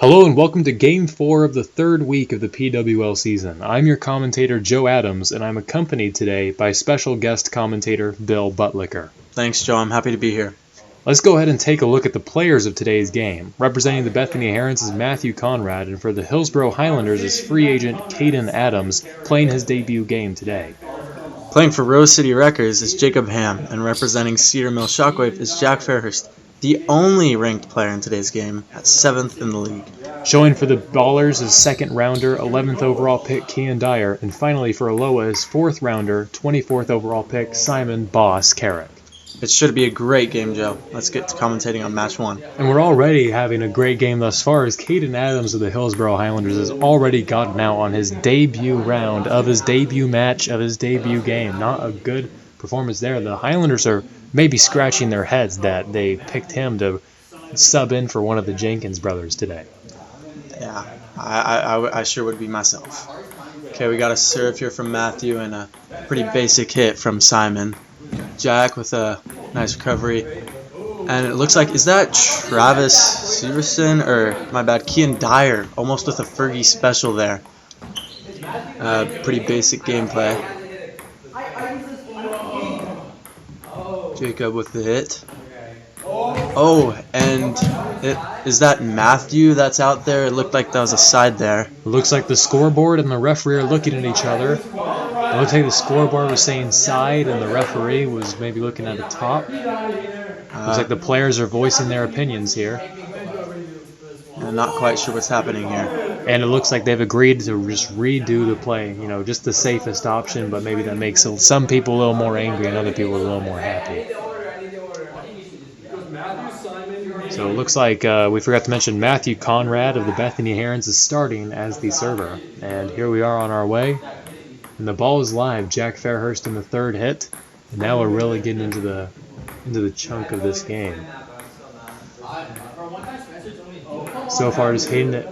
Hello and welcome to Game 4 of the third week of the PWL season. I'm your commentator Joe Adams, and I'm accompanied today by special guest commentator Bill Buttlicker. Thanks, Joe. I'm happy to be here. Let's go ahead and take a look at the players of today's game. Representing the Bethany Herons is Matthew Conrad, and for the Hillsborough Highlanders is free agent Caden Adams, playing his debut game today. Playing for Rose City Wreckers is Jacob Ham, and representing Cedar Mill Shockwave is Jack Fairhurst, the only ranked player in today's game, at 7th in the league. Showing for the Ballers is second rounder, 11th overall pick Kian Dyer, and finally for Aloha is 4th rounder, 24th overall pick Simon Boss Carrick. It should be a great game, Joe. Let's get to commentating on match 1. And we're already having a great game thus far, as Caden Adams of the Hillsborough Highlanders has already gotten out on his debut round of his debut match of his debut game. Not a good performance there. The Highlanders are maybe scratching their heads that they picked him to sub in for one of the Jenkins brothers today. Yeah, I sure would be myself. Okay, we got a serve here from Matthew and a pretty basic hit from Simon. Jack with a nice recovery. And it looks like, is that Travis Severson? Or, my bad, Kian Dyer, almost with a Fergie special there. Pretty basic gameplay. Jacob with the hit. Oh, and is that Matthew that's out there? It looked like that was a side there. It looks like the scoreboard and the referee are looking at each other. It looks like the scoreboard was saying side and the referee was maybe looking at the top. Looks like the players are voicing their opinions here. I'm not quite sure what's happening here. And it looks like they've agreed to just redo the play. You know, just the safest option, but maybe that makes some people a little more angry and other people a little more happy. So it looks like we forgot to mention Matthew Conrad of the Bethany Herons is starting as the server. And here we are on our way. And the ball is live. Jack Fairhurst in the third hit. And now we're really getting into the chunk of this game. So far, just hitting it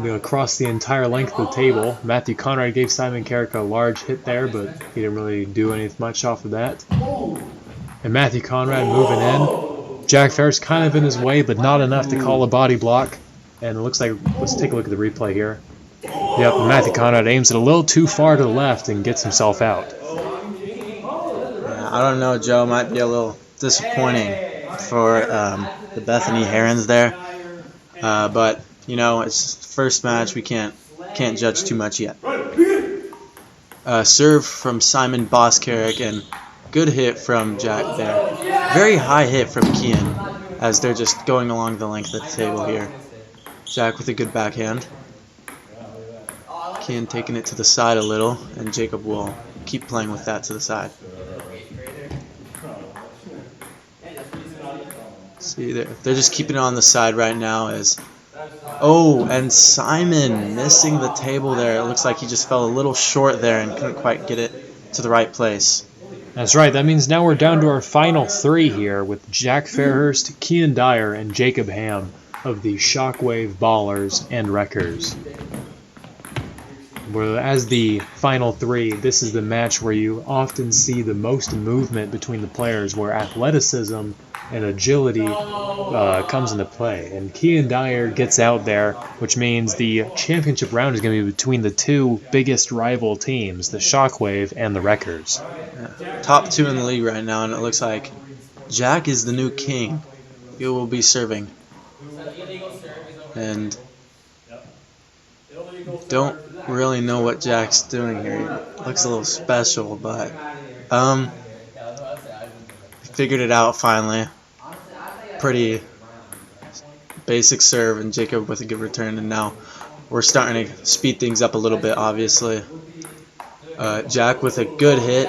across the entire length of the table. Matthew Conrad gave Simon Carrick a large hit there, but he didn't really do anything much off of that. And Matthew Conrad moving in. Jack Fairhurst kind of in his way, but not enough to call a body block. And it looks like, let's take a look at the replay here. Yep, Matthew Conrad aims it a little too far to the left and gets himself out. I don't know, Joe. Might be a little disappointing for the Bethany Herons there. But, you know, it's the first match. We can't judge too much yet. Serve from Simon Boss Carrick and good hit from Jack there. Very high hit from Kian as they're just going along the length of the table here. Jack with a good backhand. Kian taking it to the side a little, and Jacob will keep playing with that to the side. See, they're just keeping it on the side right now as... Oh, and Simon missing the table there. It looks like he just fell a little short there and couldn't quite get it to the right place. That's right. That means now we're down to our final three here with Jack Fairhurst, Kian Dyer, and Jacob Ham of the Shockwave Ballers and Wreckers. As the final three, this is the match where you often see the most movement between the players, where athleticism and agility comes into play. And Kian Dyer gets out there, which means the championship round is going to be between the two biggest rival teams, the Shockwave and the Wreckers. Top two in the league right now, and it looks like Jack is the new king. He will be serving. And don't really know what Jack's doing here. He looks a little special, but figured it out finally. Pretty basic serve, and Jacob with a good return, and now we're starting to speed things up a little bit, obviously. Jack with a good hit,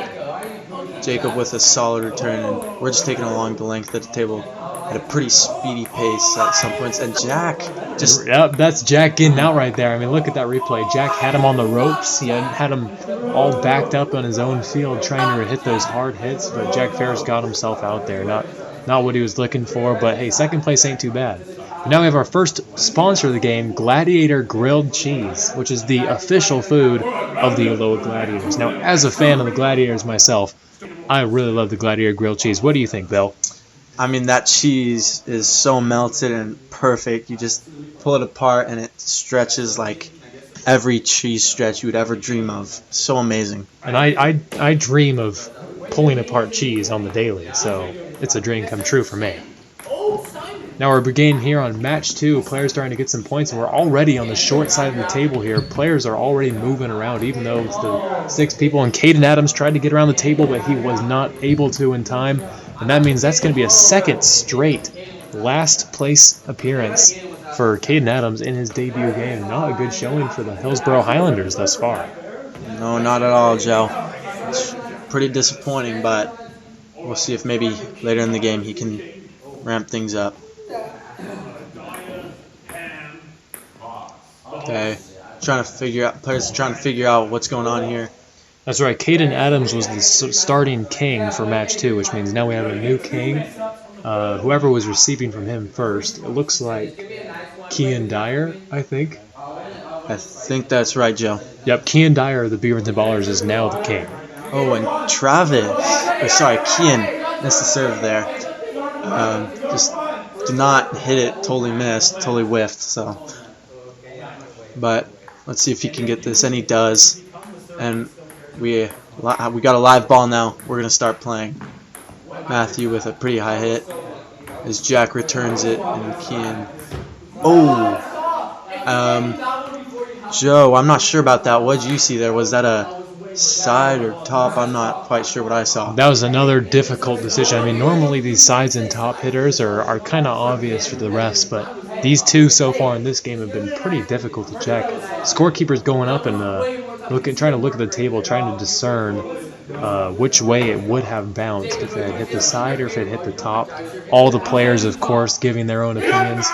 Jacob with a solid return, and we're just taking along the length of the table at a pretty speedy pace at some points, and Jack just... Yep, that's Jack getting out right there. I mean, look at that replay. Jack had him on the ropes. He had him all backed up on his own field trying to hit those hard hits, but Jack Fairhurst got himself out there. Not what he was looking for, but hey, second place ain't too bad. And now we have our first sponsor of the game, Gladiator Grilled Cheese, which is the official food of the Aloha Gladiators. Now, as a fan of the Gladiators myself, I really love the Gladiator Grilled Cheese. What do you think, Bill? I mean, that cheese is so melted and perfect. You just pull it apart and it stretches like every cheese stretch you would ever dream of. So amazing. And I dream of pulling apart cheese on the daily, so it's a dream come true for me. Now we're beginning here on match 2. Players starting to get some points, and we're already on the short side of the table here. Players are already moving around, even though it's the 6 people. And Caden Adams tried to get around the table, but he was not able to in time. And that means that's going to be a second straight last place appearance for Caden Adams in his debut game. Not a good showing for the Hillsborough Highlanders thus far. No, not at all, Joe. It's pretty disappointing, but we'll see if maybe later in the game he can ramp things up. Okay, players are trying to figure out what's going on here. That's right. Caden Adams was the starting king for match 2, which means now we have a new king. Whoever was receiving from him first, it looks like Kean Dyer, I think. I think that's right, Joe. Yep, Kean Dyer of the Beaverton Ballers is now the king. Oh, and Travis. Oh, sorry, Kean missed the serve there. Just did not hit it. Totally missed. Totally whiffed. So, but let's see if he can get this, and he does. And we got a live ball now. We're gonna start playing. Matthew with a pretty high hit as Jack returns it, and Kean. Oh, Joe, I'm not sure about that. What did you see there? Was that a side or top? I'm not quite sure what I saw. That was another difficult decision. I mean, normally these sides and top hitters are kind of obvious for the refs, but these two so far in this game have been pretty difficult to check. Scorekeeper's going up and trying to look at the table, trying to discern which way it would have bounced, if it had hit the side or if it hit the top. All the players, of course, giving their own opinions.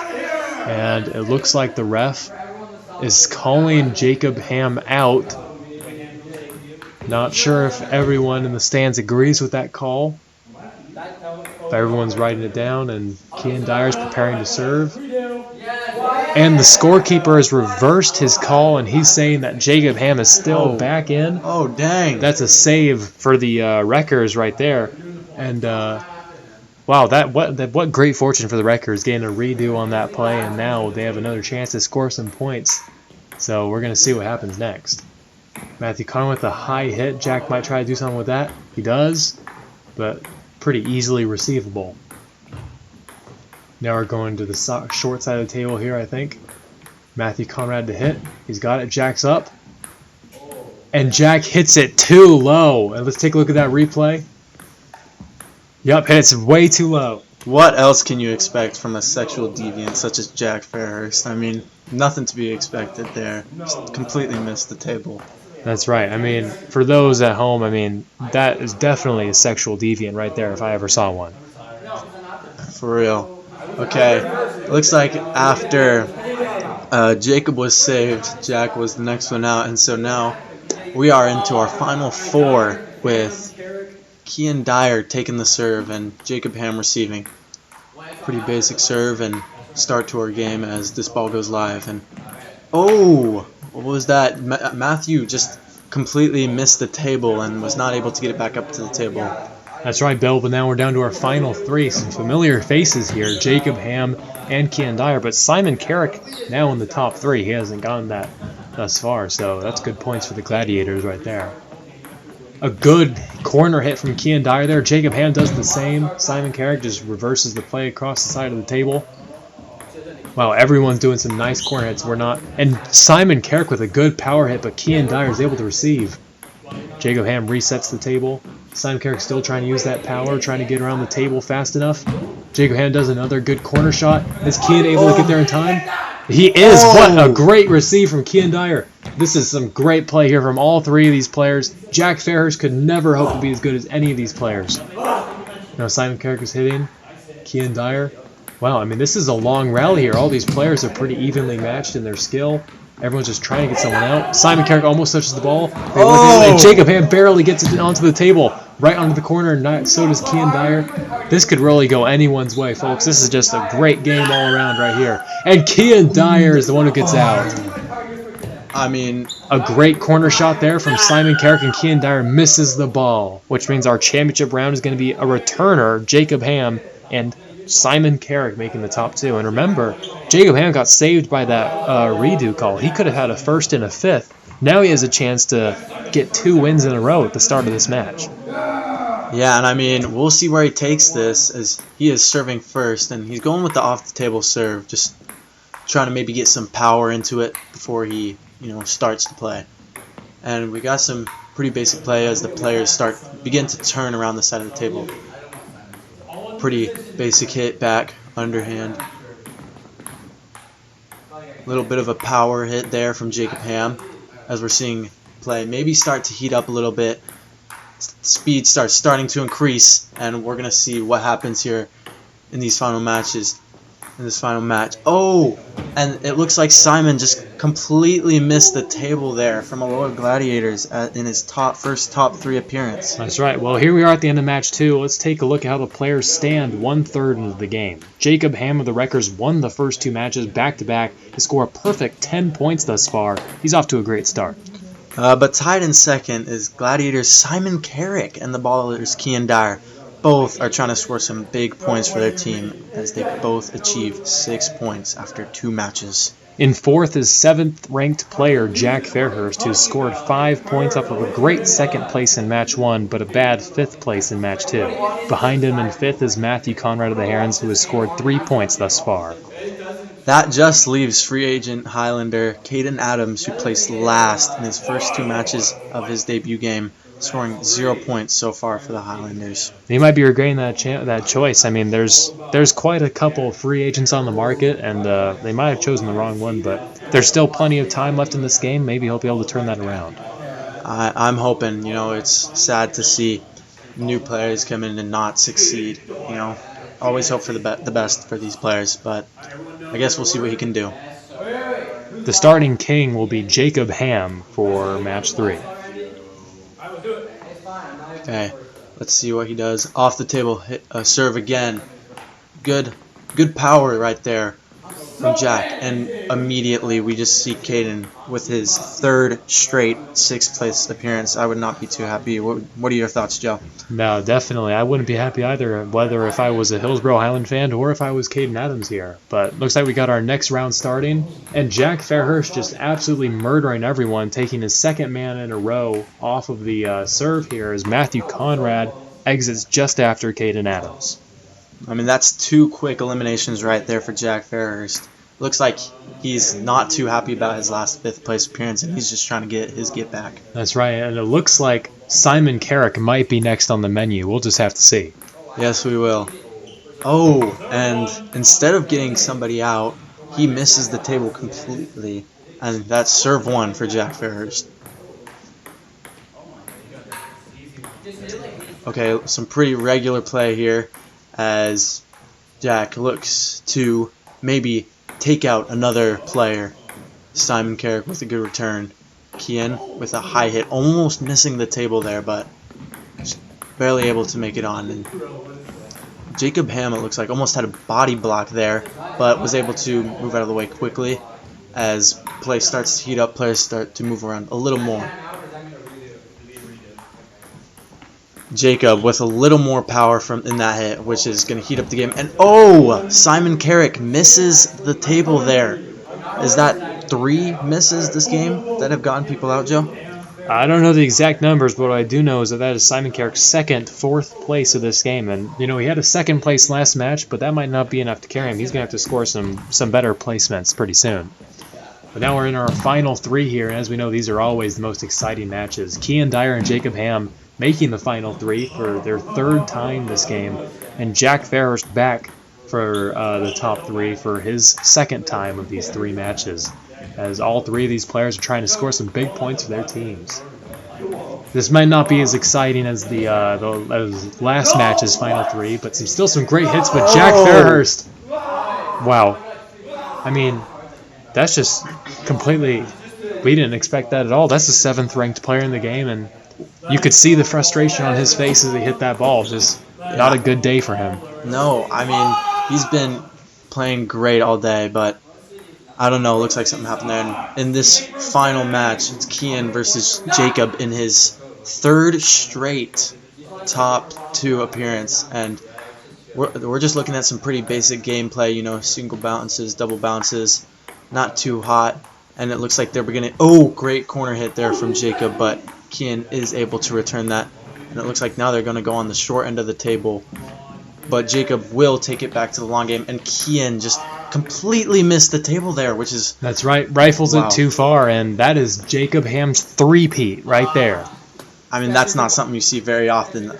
And it looks like the ref is calling Jacob Ham out. Not sure if everyone in the stands agrees with that call. If everyone's writing it down, and Kean Dyer's preparing to serve. And the scorekeeper has reversed his call, and he's saying that Jacob Ham is still back in. Oh, dang. That's a save for the Wreckers right there. And, wow, what great fortune for the Wreckers, getting a redo on that play, and now they have another chance to score some points. So we're going to see what happens next. Matthew Conner with a high hit. Jack might try to do something with that. He does, but pretty easily receivable. Now we're going to the short side of the table here, I think. Matthew Conrad to hit. He's got it. Jack's up. And Jack hits it too low. And let's take a look at that replay. Yep, hits way too low. What else can you expect from a sexual deviant such as Jack Fairhurst? I mean, nothing to be expected there. Just completely missed the table. That's right. I mean, for those at home, I mean, that is definitely a sexual deviant right there if I ever saw one. For real. Okay, looks like after Jacob was saved, Jack was the next one out, and so now we are into our final 4 with Kean Dyer taking the serve and Jacob Ham receiving. Pretty basic serve and start to our game as this ball goes live. And oh, what was that? Matthew just completely missed the table and was not able to get it back up to the table. That's right, Bill, but now we're down to our final 3. Some familiar faces here, Jacob Ham and Kean Dyer, but Simon Carrick now in the top 3. He hasn't gotten that thus far, so that's good points for the Gladiators right there. A good corner hit from Kean Dyer there. Jacob Ham does the same. Simon Carrick just reverses the play across the side of the table. Wow, everyone's doing some nice corner hits. We're not. And Simon Carrick with a good power hit, but Kean Dyer is able to receive. Jacob Ham resets the table. Simon Carrick still trying to use that power, trying to get around the table fast enough. Jacob Ham does another good corner shot. Is Kean able to get there in time? He is. What a great receive from Kean Dyer. This is some great play here from all 3 of these players. Jack Fairhurst could never hope to be as good as any of these players. Now Simon Carrick is hitting. Kean Dyer. Wow, I mean, this is a long rally here. All these players are pretty evenly matched in their skill. Everyone's just trying to get someone out. Simon Carrick almost touches the ball. And Jacob Ham barely gets it onto the table. Right onto the corner, and so does Kean Dyer. This could really go anyone's way, folks. This is just a great game all around right here. And Kean Dyer is the one who gets out. I mean, a great corner shot there from Simon Carrick, and Kean Dyer misses the ball, which means our championship round is going to be a returner, Jacob Ham, and Simon Carrick making the top 2. And remember, Jacob Ham got saved by that redo call. He could have had a first and a fifth. Now he has a chance to get 2 wins in a row at the start of this match. Yeah, and I mean, we'll see where he takes this, as he is serving first, and he's going with the off-the-table serve, just trying to maybe get some power into it before he, starts to play. And we got some pretty basic play as the players begin to turn around the side of the table. Pretty basic hit back, underhand. A little bit of a power hit there from Jacob Ham, as we're seeing play maybe start to heat up a little bit. Speed starting to increase, and we're gonna see what happens here in these final matches. In this final match, and it looks like Simon just completely missed the table there from Aloha Gladiators in his first top 3 appearance. That's right. Well, here we are at the end of match 2. Let's take a look at how the players stand 1/3 into the game. Jacob Ham of the Wreckers won the first 2 matches back-to-back to score a perfect 10 points thus far. He's off to a great start. But tied in second is Gladiators Simon Carrick and the Ballers Kian Dyer. Both are trying to score some big points for their team, as they both achieved 6 points after 2 matches. In fourth is 7th-ranked player Jack Fairhurst, who scored 5 points off of a great 2nd place in match 1, but a bad 5th place in match 2. Behind him in 5th is Matthew Conrad of the Herons, who has scored 3 points thus far. That just leaves free agent Highlander Caden Adams, who placed last in his first 2 matches of his debut game, scoring 0 points so far for the Highlanders. He might be regretting that choice. I mean, there's quite a couple of free agents on the market, and they might have chosen the wrong one, but there's still plenty of time left in this game. Maybe he'll be able to turn that around. I'm hoping. It's sad to see new players come in and not succeed. Always hope for the best for these players, but I guess we'll see what he can do. The starting king will be Jacob Ham for match 3. Okay, let's see what he does. Off the table, hit a serve again. Good power right there from Jack, and immediately we just see Caden with his 3rd straight 6th place appearance. I would not be too happy. What are your thoughts, Joe? No, definitely. I wouldn't be happy either, whether if I was a Hillsborough Highland fan or if I was Caden Adams here. But looks like we got our next round starting, and Jack Fairhurst just absolutely murdering everyone, taking his 2nd man in a row off of the serve here as Matthew Conrad exits just after Caden Adams. I mean, that's 2 quick eliminations right there for Jack Fairhurst. Looks like he's not too happy about his last 5th place appearance, and he's just trying to get his get back. That's right, and it looks like Simon Carrick might be next on the menu. We'll just have to see. Yes, we will. And instead of getting somebody out, he misses the table completely, and that's serve 1 for Jack Fairhurst. Okay, some pretty regular play here as Jack looks to maybe take out another player. Simon Carrick with a good return. Kian with a high hit, almost missing the table there, but just barely able to make it on. And Jacob Ham, it looks like, almost had a body block there, but was able to move out of the way quickly. As play starts to heat up, players start to move around a little more. Jacob with a little more power in that hit, which is going to heat up the game. And Simon Carrick misses the table there. Is that 3 misses this game that have gotten people out, Joe? I don't know the exact numbers, but what I do know is that is Simon Carrick's 4th place of this game. And, he had a 2nd place last match, but that might not be enough to carry him. He's going to have to score some better placements pretty soon. But now we're in our final 3 here, and as we know, these are always the most exciting matches. Kian Dyer and Jacob Ham making the final 3 for their 3rd time this game, and Jack Fairhurst back for the top 3 for his 2nd time of these 3 matches, as all 3 of these players are trying to score some big points for their teams. This might not be as exciting as the last match's final 3, but still some great hits with Jack Fairhurst. Wow. I mean, that's just completely... We didn't expect that at all. That's the 7th-ranked player in the game, and you could see the frustration on his face as he hit that ball. Just not a good day for him. No, I mean, he's been playing great all day, but I don't know. It looks like something happened there. And in this final match, it's Kian versus Jacob in his 3rd straight top 2 appearance. And we're just looking at some pretty basic gameplay, you know, single bounces, double bounces, not too hot. And it looks like they're beginning. Oh, great corner hit there from Jacob, but Kian is able to return that. And it looks like now they're going to go on the short end of the table. But Jacob will take it back to the long game, and Kian just completely missed the table there, which is... That's right, rifles wow. it too far, and that is Jacob Ham's three-peat right there. I mean, that's not something you see very often.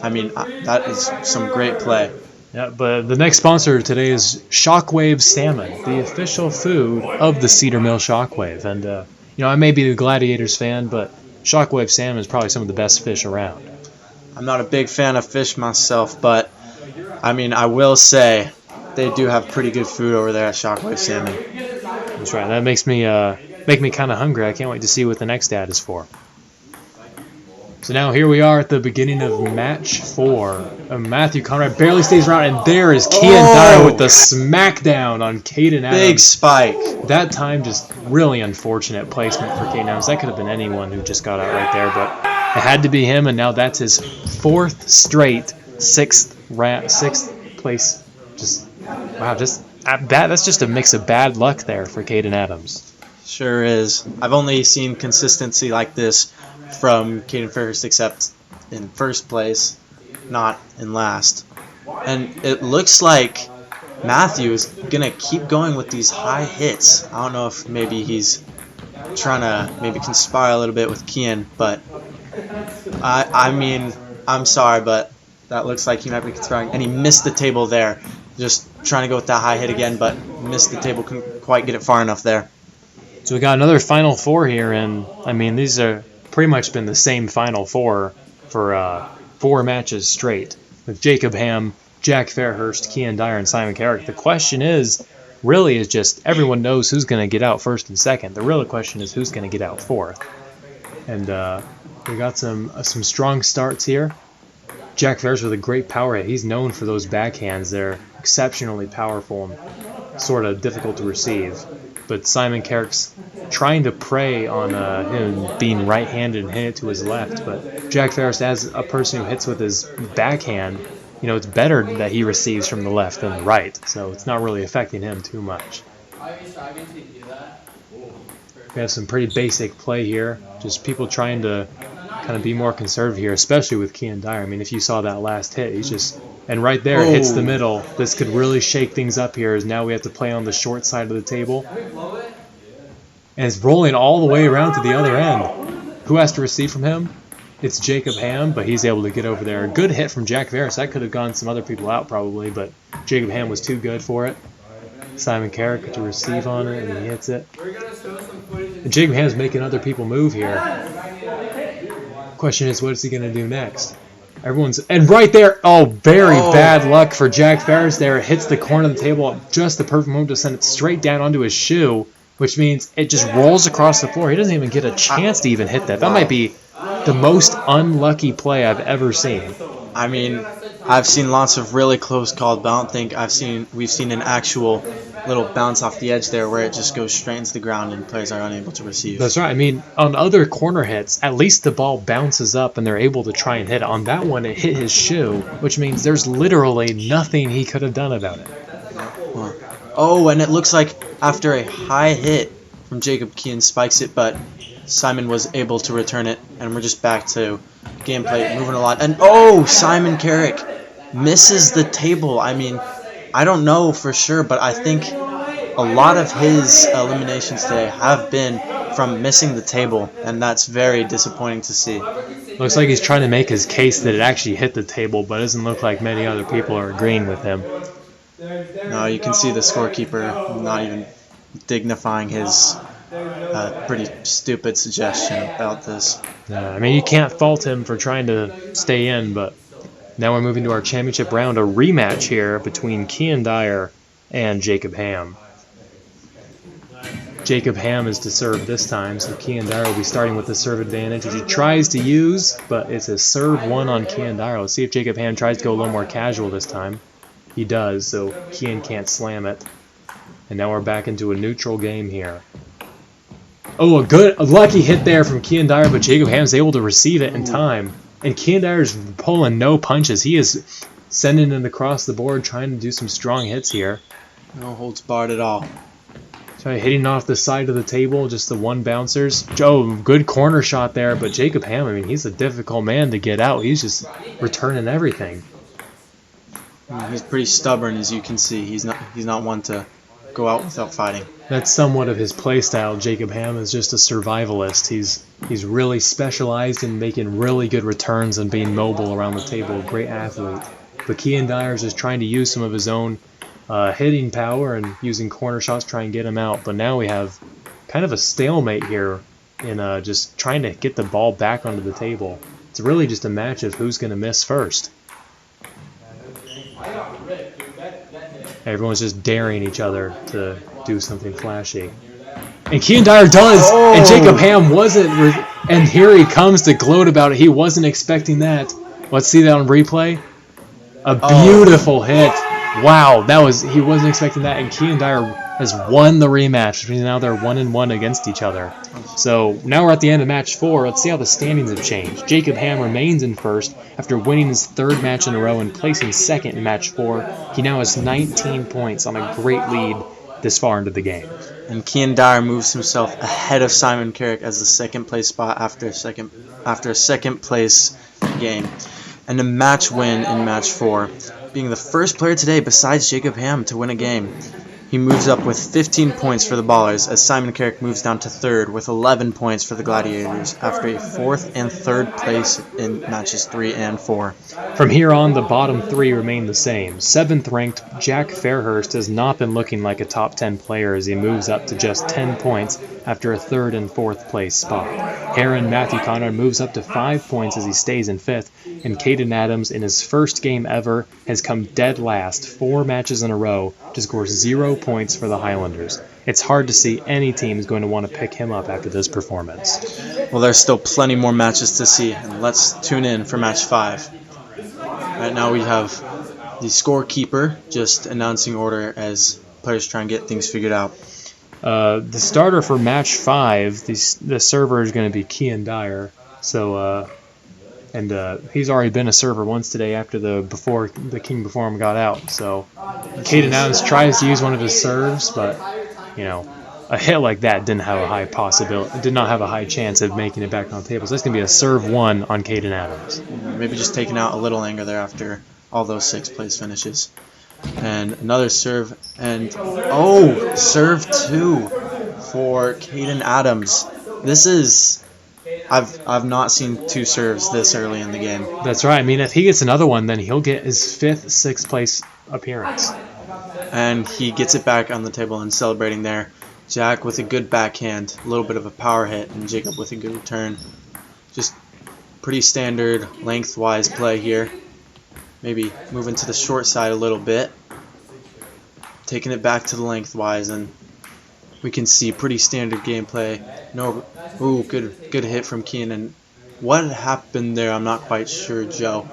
I mean, that is some great play. Yeah, but the next sponsor today is Shockwave Salmon, the official food of the Cedar Mill Shockwave. And, you know, I may be a Gladiators fan, but Shockwave Salmon is probably some of the best fish around. I'm not a big fan of fish myself, but, I mean, I will say they do have pretty good food over there at Shockwave Salmon. That's right. That makes me kind of hungry. I can't wait to see what the next ad is for. So now here we are at the beginning of match 4. Matthew Conrad barely stays around, and there is Kian Dyer with the smackdown on Caden Adams. Big spike. That time just really unfortunate placement for Caden Adams. That could have been anyone who just got out right there, but it had to be him, and now that's his 4th straight sixth place. Just wow, that's just a mix of bad luck there for Caden Adams. Sure is. I've only seen consistency like this from Caden Fairhurst, except in first place, not in last. And it looks like Matthew is going to keep going with these high hits. I don't know if maybe he's trying to maybe conspire a little bit with Kian, but I mean, I'm sorry, but that looks like he might be conspiring. And he missed the table there. Just trying to go with that high hit again, but missed the table, couldn't quite get it far enough there. So we got another Final Four here, and I mean, these are pretty much been the same Final Four for 4 matches straight, with Jacob Ham, Jack Fairhurst, Kian Dyer, and Simon Carrick. The question is just everyone knows who's going to get out first and second. The real question is who's going to get out fourth. And we got some strong starts here. Jack Fairhurst with a great power hit. He's known for those backhands. They're exceptionally powerful and sort of difficult to receive. But Simon Carrick's trying to prey on him being right-handed and hit it to his left. But Jack Fairhurst, as a person who hits with his backhand, you know, it's better that he receives from the left than the right. So it's not really affecting him too much. We have some pretty basic play here. Just people trying to kind of be more conservative here, especially with Kian Dyer. I mean, if you saw that last hit, he's just... And right there, it hits the middle. This could really shake things up here, as now we have to play on the short side of the table. And it's rolling all the way around to the other end. Who has to receive from him? It's Jacob Ham, but he's able to get over there. Good hit from Jack Fairhurst. That could have gone some other people out probably, but Jacob Ham was too good for it. Simon Carrick to receive on it, and he hits it. And Jacob Ham's making other people move here. Question is, what is he going to do next? And right there, very bad luck for Jack Fairhurst there. It hits the corner of the table at just the perfect moment to send it straight down onto his shoe, which means it just rolls across the floor. He doesn't even get a chance to even hit that. That might be the most unlucky play I've ever seen. I mean, I've seen lots of really close called, but I don't think we've seen an actual little bounce off the edge there where it just goes straight into the ground and players are unable to receive. That's right. I mean, on other corner hits, at least the ball bounces up and they're able to try and hit it. On that one, it hit his shoe, which means there's literally nothing he could have done about it. Oh, and it looks like after a high hit from Jacob, Kian spikes it, but Simon was able to return it, and we're just back to gameplay, moving a lot. And Simon Carrick misses the table. I mean, I don't know for sure, but I think a lot of his eliminations today have been from missing the table, and that's very disappointing to see. Looks like he's trying to make his case that it actually hit the table, but it doesn't look like many other people are agreeing with him. No, you can see the scorekeeper not even dignifying his pretty stupid suggestion about this. I mean, you can't fault him for trying to stay in, but now we're moving to our championship round, a rematch here between Kian Dyer and Jacob Ham. Jacob Ham is to serve this time, so Kian Dyer will be starting with the serve advantage, which he tries to use, but it's a serve 1 on Kian Dyer. Let's see if Jacob Ham tries to go a little more casual this time. He does, so Kian can't slam it. And now we're back into a neutral game here. A lucky hit there from Kian Dyer, but Jacob Ham's able to receive it in time. And Kian Dyer's pulling no punches. He is sending it across the board, trying to do some strong hits here. No holds barred at all. Try hitting off the side of the table, just the one bouncers. Joe, good corner shot there, but Jacob Ham, I mean, he's a difficult man to get out. He's just returning everything. He's pretty stubborn, as you can see. He's not one to go out without fighting. That's somewhat of his play style. Jacob Ham is just a survivalist. He's really specialized in making really good returns and being mobile around the table. Great athlete. But Kean Dyers is trying to use some of his own hitting power and using corner shots to try and get him out. But now we have kind of a stalemate here in just trying to get the ball back onto the table. It's really just a match of who's going to miss first. Everyone's just daring each other to do something flashy. And Kean Dyer does, and Jacob Ham wasn't, and here he comes to gloat about it. He wasn't expecting that. Let's see that on replay. A beautiful hit. Wow, he wasn't expecting that, and Kean Dyer has won the rematch. Now they're 1-1 against each other. So now we're at the end of match 4. Let's see how the standings have changed. Jacob Ham remains in first after winning his 3rd match in a row and placing 2nd in match 4. He now has 19 points on a great lead this far into the game. And Kean Dyer moves himself ahead of Simon Carrick as the 2nd place spot after a second place game. And a match win in match 4. Being the first player today besides Jacob Ham to win a game. He moves up with 15 points for the Ballers as Simon Carrick moves down to 3rd with 11 points for the Gladiators after a 4th and 3rd place in matches 3 and 4. From here on, the bottom 3 remain the same. 7th ranked Jack Fairhurst has not been looking like a top 10 player as he moves up to just 10 points after a 3rd and 4th place spot. Heron Matthew Conrad moves up to 5 points as he stays in 5th, and Caden Adams in his first game ever has come dead last 4 matches in a row to score 0 points for the Highlanders. It's hard to see any team is going to want to pick him up after this performance. Well, there's still plenty more matches to see, and let's tune in for match 5. Right now we have the scorekeeper just announcing order as players try and get things figured out. The starter for match 5, the server is going to be Kean Dyer. So, he's already been a server once today before the king before him got out. So, Caden Adams tries to use one of his serves, but a hit like that did not have a high chance of making it back on the table. So that's going to be a serve 1 on Caden Adams. Maybe just taking out a little anger there after all those 6th place finishes. And another serve, and serve 2 for Caden Adams. This is, I've not seen 2 serves this early in the game. That's right. I mean, if he gets another one, then he'll get his 5th, 6th place appearance. And he gets it back on the table and celebrating there. Jack with a good backhand, a little bit of a power hit, and Jacob with a good return. Just pretty standard lengthwise play here. Maybe moving to the short side a little bit. Taking it back to the lengthwise, and we can see pretty standard gameplay. Good hit from Kean. What happened there? I'm not quite sure, Joe.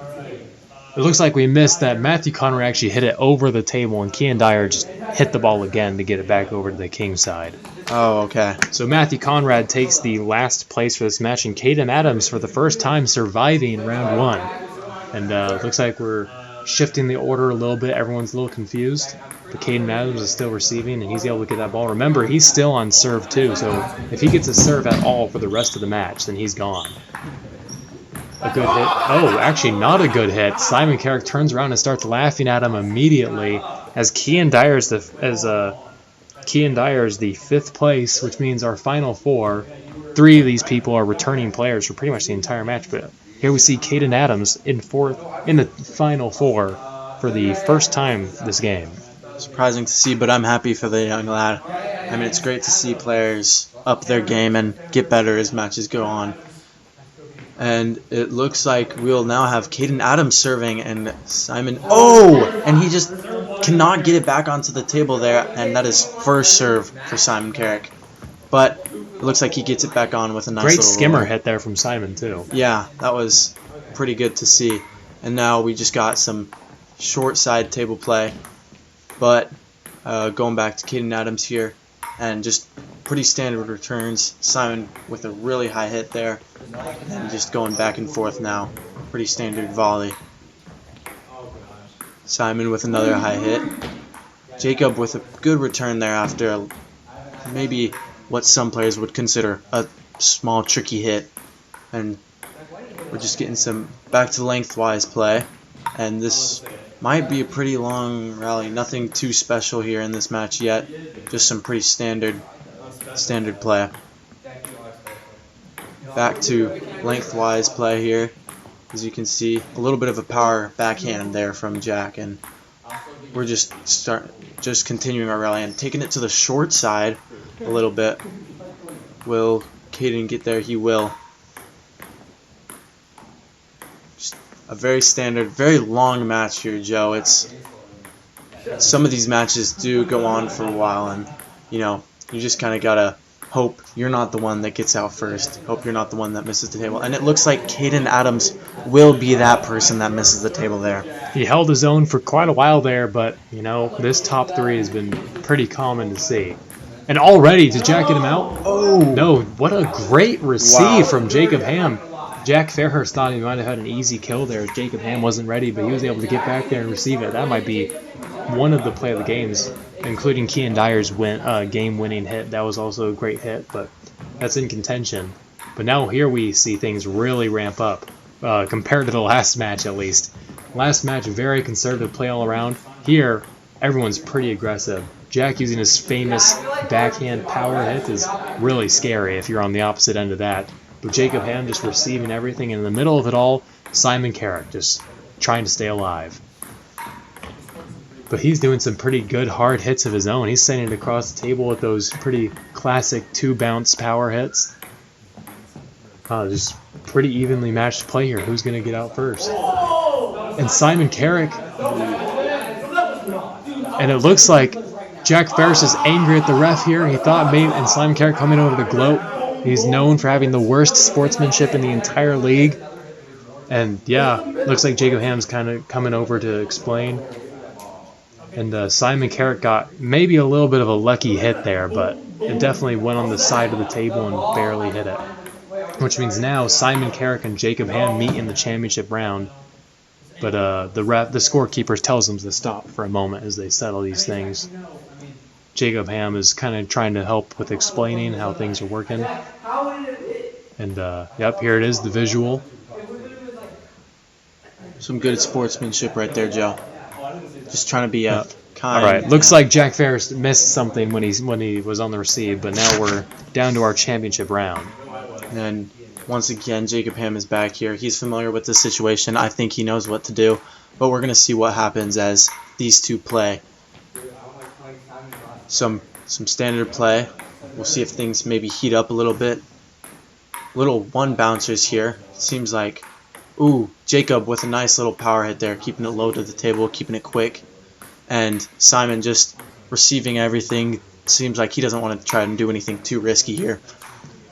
It looks like we missed that. Matthew Conrad actually hit it over the table, and Kean Dyer just hit the ball again to get it back over to the king side. Oh, okay. So Matthew Conrad takes the last place for this match, and Caden Adams, for the first time, surviving round 1. And it looks like we're shifting the order a little bit. Everyone's a little confused. But Caden Adams is still receiving, and he's able to get that ball. Remember, he's still on serve, too. So if he gets a serve at all for the rest of the match, then he's gone. A good hit. Oh, actually not a good hit. Simon Carrick turns around and starts laughing at him immediately as Kean Dyer is the 5th place, which means our final 4. 3 of these people are returning players for pretty much the entire match. But here we see Caden Adams in the final 4 for the first time this game. Surprising to see, but I'm happy for the young lad. I mean, it's great to see players up their game and get better as matches go on. And it looks like we'll now have Caden Adams serving and Simon. And he just cannot get it back onto the table there, and that is first serve for Simon Carrick. But it looks like he gets it back on with a nice great little skimmer roll. hit there from Simon, too. Yeah, that was pretty good to see. And now we just got some short side table play. But going back to Caden Adams here, and just pretty standard returns. Simon with a really high hit there, and just going back and forth now. Pretty standard volley. Simon with another high hit. Jacob with a good return there after maybe what some players would consider a small tricky hit. And we're just getting some back to lengthwise play. And this might be a pretty long rally. Nothing too special here in this match yet. Just some pretty standard play. Back to lengthwise play here. As you can see, a little bit of a power backhand there from Jack, and we're just continuing our rally and taking it to the short side a little bit. Will Caden get there? He will. Just a very standard, very long match here, Joe. Some of these matches do go on for a while, and you just kind of gotta hope you're not the one that gets out first. Hope you're not the one that misses the table. And it looks like Caden Adams will be that person that misses the table there. He held his own for quite a while there, but, this top three has been pretty common to see. And already, did Jack get him out? Oh! No, what a great receive from Jacob Ham. Jack Fairhurst thought he might have had an easy kill there. Jacob Ham wasn't ready, but he was able to get back there and receive it. That might be one of the play of the games, including Kean Dyer's game-winning hit. That was also a great hit, but that's in contention. But now here we see things really ramp up, compared to the last match at least. Last match, very conservative play all around. Here, everyone's pretty aggressive. Jack using his famous backhand power hit is really scary if you're on the opposite end of that. But Jacob Ham just receiving everything, and in the middle of it all, Simon Carrick just trying to stay alive. But he's doing some pretty good hard hits of his own. He's sending it across the table with those pretty classic two-bounce power hits. Just pretty evenly matched play here. Who's going to get out first? And Simon Carrick. And it looks like Jack Ferris is angry at the ref here. He thought maybe, and Simon Carrick coming over to gloat. He's known for having the worst sportsmanship in the entire league. And yeah, looks like Jacob Ham's kind of coming over to explain. And Simon Carrick got maybe a little bit of a lucky hit there, but it definitely went on the side of the table and barely hit it. Which means now Simon Carrick and Jacob Ham meet in the championship round. But the scorekeeper tells them to stop for a moment as they settle these things. Jacob Ham is kind of trying to help with explaining how things are working. And yep, here it is, the visual. Some good sportsmanship right there, Joe. Just trying to be kind. All right, looks like Jack Ferris missed something when he was on the receive, but now we're down to our championship round. And once again, Jacob Ham is back here. He's familiar with this situation. I think he knows what to do, but we're going to see what happens as these two play. Some standard play. We'll see if things maybe heat up a little bit. Little one bouncers here. Seems like, ooh, Jacob with a nice little power hit there, keeping it low to the table, keeping it quick. And Simon just receiving everything. Seems like he doesn't want to try and do anything too risky here.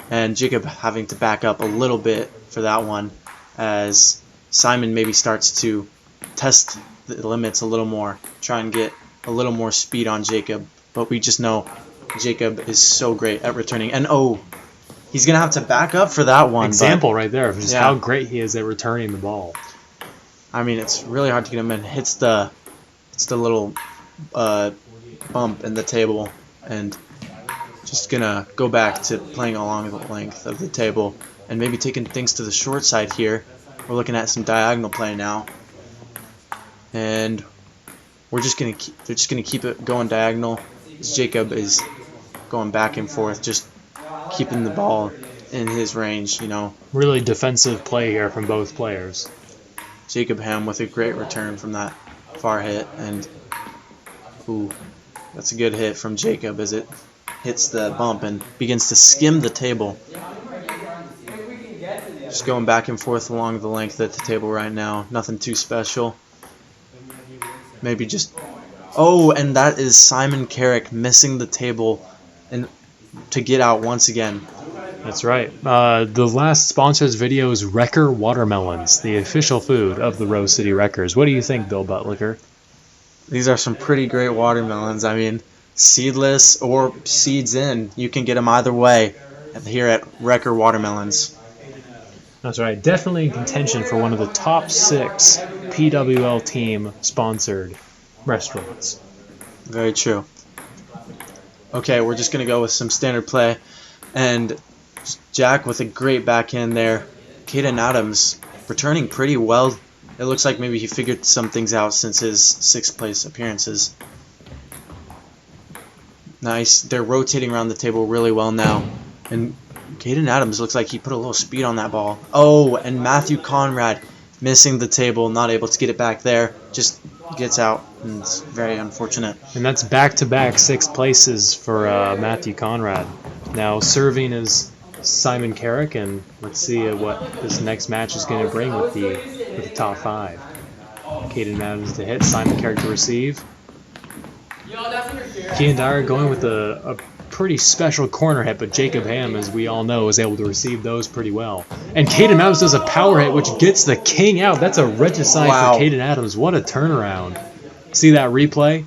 And Jacob having to back up a little bit for that one, as Simon maybe starts to test the limits a little more, try and get a little more speed on Jacob. But we just know Jacob is so great at returning. And oh, he's going to have to back up for that one. Example right there of just how great he is at returning the ball. I mean, it's really hard to get him in. Hits the little bump in the table, and just going to go back to playing along the length of the table and maybe taking things to the short side here. We're looking at some diagonal play now. And they're just going to keep it going diagonal. Jacob is going back and forth, just keeping the ball in his range, Really defensive play here from both players. Jacob Ham with a great return from that far hit, and ooh, that's a good hit from Jacob as it hits the bump and begins to skim the table. Just going back and forth along the length of the table right now. Nothing too special. Maybe just... Oh, and that is Simon Carrick missing the table and to get out once again. That's right. The last sponsor's video is Wrecker Watermelons, the official food of the Rose City Wreckers. What do you think, Bill Buttlicker? These are some pretty great watermelons. I mean, seedless or seeds in. You can get them either way here at Wrecker Watermelons. That's right. Definitely in contention for one of the top 6 PWL team sponsored restaurants. Very true. Okay, we're just going to go with some standard play. And Jack with a great backhand there. Caden Adams returning pretty well. It looks like maybe he figured some things out since his 6th place appearances. Nice. They're rotating around the table really well now. And Caden Adams looks like he put a little speed on that ball. Oh, and Matthew Conrad missing the table, not able to get it back there. Just gets out, and it's very unfortunate. And that's back-to-back 6th places for Matthew Conrad. Now serving is Simon Carrick, and let's see what this next match is going to bring with the top 5. Caden Adams to hit, Simon Carrick to receive. Kean Dyer going with a pretty special corner hit, but Jacob Ham, as we all know, is able to receive those pretty well. And Caden Adams does a power hit, which gets the king out. That's a regicide for Caden Adams. What a turnaround. See that replay?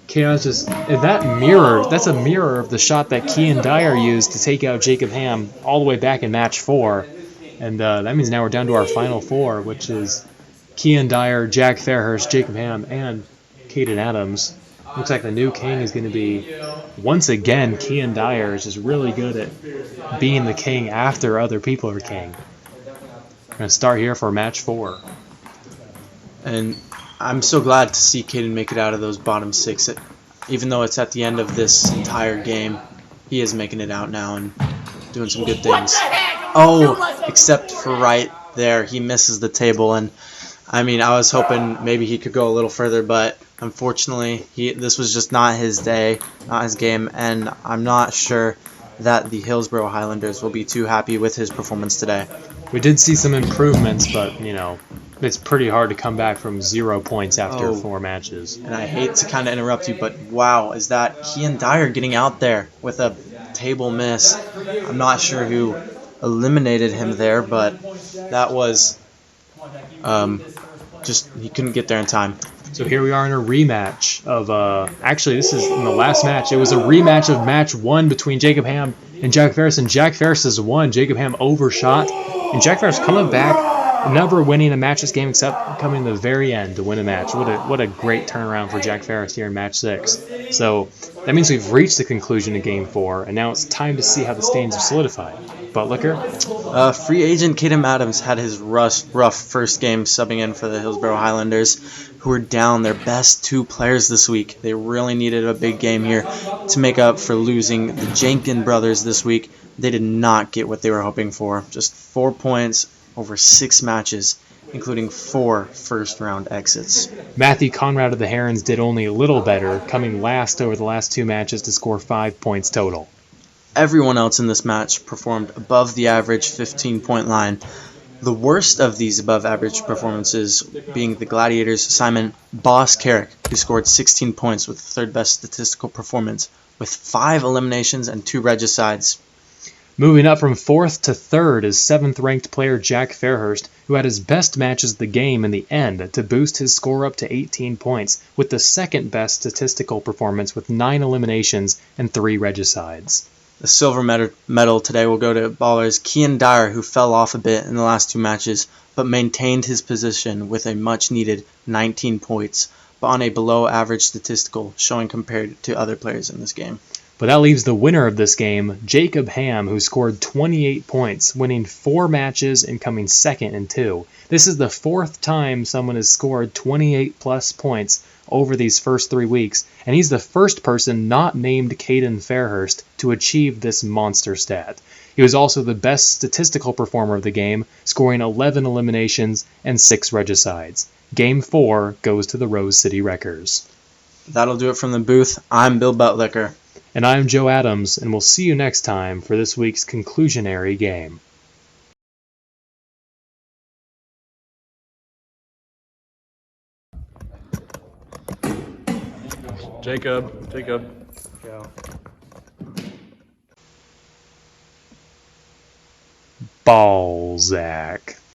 Caden just, that's a mirror of the shot that Kean Dyer used to take out Jacob Ham all the way back in match 4. And that means now we're down to our final 4, which is Kean Dyer, Jack Fairhurst, Jacob Ham, and Caden Adams. Looks like the new king is going to be, once again, Kean Dyer is just really good at being the king after other people are king. We're going to start here for match 4. And I'm so glad to see Caden make it out of those bottom 6. Even though it's at the end of this entire game, he is making it out now and doing some good things. Oh, except for right there, he misses the table. And I mean, I was hoping maybe he could go a little further, but unfortunately, this was just not his day, not his game, and I'm not sure that the Hillsborough Highlanders will be too happy with his performance today. We did see some improvements, but, you know, it's pretty hard to come back from 0 points after 4 matches. And I hate to kind of interrupt you, but wow, is that Kean Dyer getting out there with a table miss? I'm not sure who eliminated him there, but that was just he couldn't get there in time. So here we are in a rematch of, actually this is in the last match. It was a rematch of match 1 between Jacob Ham and Jack Ferris, and Jack Ferris has won. Jacob Ham overshot, and Jack Ferris coming back, never winning a match this game except coming to the very end to win a match. What a great turnaround for Jack Ferris here in match 6. So that means we've reached the conclusion of game 4, and now it's time to see how the standings are solidified. Buttlicker? Free agent Caden Adams had his rough first game subbing in for the Hillsborough Highlanders, who were down their best 2 players this week. They really needed a big game here to make up for losing the Jenkin brothers this week. They did not get what they were hoping for. Just 4 points over 6 matches, including 4 first-round exits. Matthew Conrad of the Herons did only a little better, coming last over the last 2 matches to score 5 points total. Everyone else in this match performed above the average 15-point line. The worst of these above-average performances being the Gladiators' Simon Boss Carrick, who scored 16 points with the 3rd best statistical performance, with 5 eliminations and 2 regicides. Moving up from 4th to 3rd is 7th-ranked player Jack Fairhurst, who had his best matches of the game in the end to boost his score up to 18 points, with the 2nd best statistical performance with 9 eliminations and 3 regicides. The silver medal today will go to ballers Kean Dyer, who fell off a bit in the last 2 matches, but maintained his position with a much-needed 19 points, but on a below-average statistical showing compared to other players in this game. But that leaves the winner of this game, Jacob Ham, who scored 28 points, winning 4 matches and coming 2nd in 2. This is the 4th time someone has scored 28-plus points over these first 3 weeks, and he's the first person not named Caden Fairhurst to achieve this monster stat. He was also the best statistical performer of the game, scoring 11 eliminations and 6 regicides. Game 4 goes to the Rose City Wreckers. That'll do it from the booth. I'm Bill Buttlicker. And I'm Joe Adams, and we'll see you next time for this week's conclusionary game. Jacob. Go. Balzac.